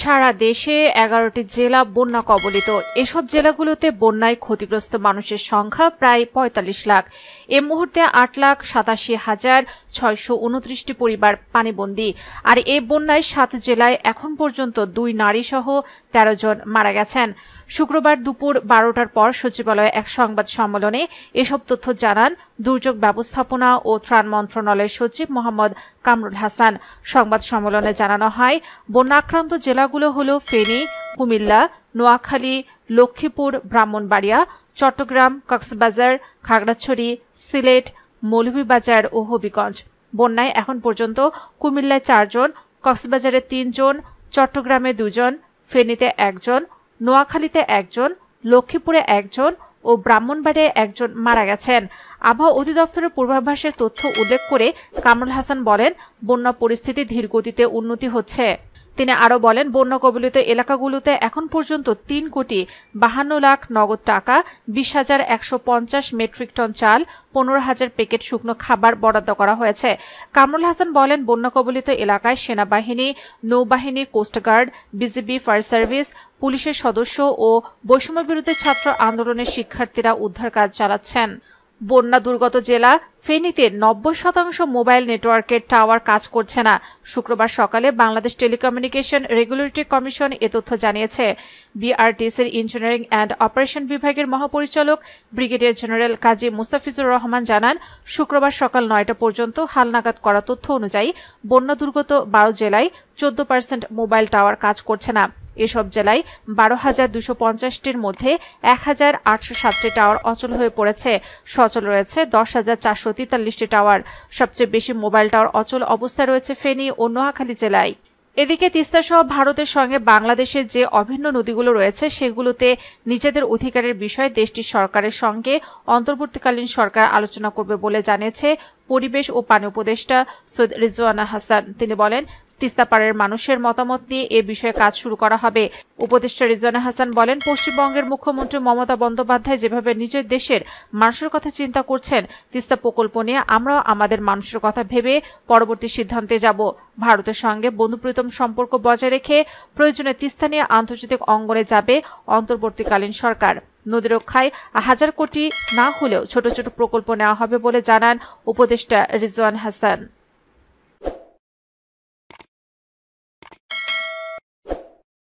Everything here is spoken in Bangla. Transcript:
সারা দেশে ১১টি জেলা বন্যা কবলিত। এসব জেলাগুলোতে বন্যায় ক্ষতিগ্রস্ত মানুষের সংখ্যা প্রায় ৪৫ লাখ। এ মুহূর্তে ৮,৮৭,৬২৯টি পরিবার পানিবন্দী। আর এই বন্যায় ৭ জেলায় এখন পর্যন্ত ২ নারীসহ ১৩ জন মারা গেছেন। শুক্রবার দুপুর ১২টার পর সচিবালয়ে এক সংবাদ সম্মেলনে এসব তথ্য জানান দুর্যোগ ব্যবস্থাপনা ও ত্রাণ মন্ত্রণালয়ের সচিব মোহাম্মদ কামরুল হাসান। সংবাদ সম্মেলনে জানানো হয়, বন্যা আক্রান্ত জেলাগুলো হল ফেনী, কুমিল্লা, নোয়াখালী, লক্ষ্মীপুর, ব্রাহ্মণবাড়িয়া, চট্টগ্রাম, কক্সবাজার, খাগড়াছড়ি, সিলেট, মৌলভীবাজার ও হবিগঞ্জ। বন্যায় এখন পর্যন্ত কুমিল্লায় ৪ জন, কক্সবাজারে ৩ জন, চট্টগ্রামে ২ জন, ফেনীতে ১ জন, নোয়াখালীতে ১ জন, লক্ষ্মীপুরে ১ জন ও ব্রাহ্মণবাড়িয়ায় ১ জন মারা গেছেন। আবহাওয়া অধিদপ্তরের পূর্বাভাসের তথ্য উল্লেখ করে কামরুল হাসান বলেন, বন্যা পরিস্থিতি ধীরগতিতে উন্নতি হচ্ছে। তিনি আরও বলেন, বন্যা কবলিত এলাকাগুলোতে এখন পর্যন্ত ৩,৫২ লাখ নগদ টাকা, ২০,১৫০ মেট্রিক টন চাল, ১৫,০০০ প্যাকেট শুকনো খাবার বরাদ্দ করা হয়েছে। কামরুল হাসান বলেন, বন্যা কবলিত এলাকায় সেনাবাহিনী, নৌবাহিনী, কোস্টগার্ড, বিজিবি, ফায়ার সার্ভিস, পুলিশের সদস্য ও বৈষম্য বিরোধী ছাত্র আন্দোলনের শিক্ষার্থীরা উদ্ধার কাজ চালাচ্ছেন। বন্যা দুর্গত জেলা ফেনীতে ৯০% মোবাইল নেটওয়ার্কের টাওয়ার কাজ করছে না। শুক্রবার সকালে বাংলাদেশ টেলিকমিউনিকেশন রেগুলেটরি কমিশন এ তথ্য জানিয়েছে। বিআরটিসির ইঞ্জিনিয়ারিং অ্যান্ড অপারেশন বিভাগের মহাপরিচালক ব্রিগেডিয়ার জেনারেল কাজী মুস্তাফিজুর রহমান জানান, শুক্রবার সকাল ৯টা পর্যন্ত হালনাগাদ করা তথ্য অনুযায়ী বন্যা দুর্গত ১২ জেলায় ১৪% মোবাইল টাওয়ার কাজ করছে না। এসব জেলায় ১২,২৫০টির মধ্যে ১,৮০৭টি টাওয়ার অচল হয়ে পড়েছে। সচল রয়েছে ১০,৪৪৩টি টাওয়ার। সবচেয়ে বেশি মোবাইল টাওয়ার অচল অবস্থায় রয়েছে ফেনী ও নোয়াখালী জেলায়। এদিকে তিস্তাসহ ভারতের সঙ্গে বাংলাদেশের যে অভিন্ন নদীগুলো রয়েছে সেগুলোতে নিজেদের অধিকারের বিষয়ে দেশটির সরকারের সঙ্গে অন্তর্বর্তীকালীন সরকার আলোচনা করবে বলে জানিয়েছে পরিবেশ ও পানি উপদেষ্টা সৈয়দ রিজওয়ানা হাসান। তিনি বলেন, তিস্তাপাড়ের মানুষের মতামত নিয়ে এ বিষয়ে কাজ শুরু করা হবে। উপদেষ্টা রিজওয়ানা হাসান বলেন, পশ্চিমবঙ্গের মুখ্যমন্ত্রী মমতা বন্দ্যোপাধ্যায় যেভাবে নিজের দেশের মানুষের কথা চিন্তা করছেন, তিস্তা প্রকল্প নিয়ে আমরাও আমাদের মানুষের কথা ভেবে পরবর্তী সিদ্ধান্তে যাব। ভারতের সঙ্গে বন্ধুপ্রীতম সম্পর্ক বজায় রেখে প্রয়োজনে তিস্তা নিয়ে আন্তর্জাতিক অঙ্গনে যাবে অন্তর্বর্তীকালীন সরকার। নদী রক্ষায় ১,০০০ কোটি না হলেও ছোট ছোট প্রকল্প নেওয়া হবে বলে জানান উপদেষ্টা রিজওয়ানা হাসান।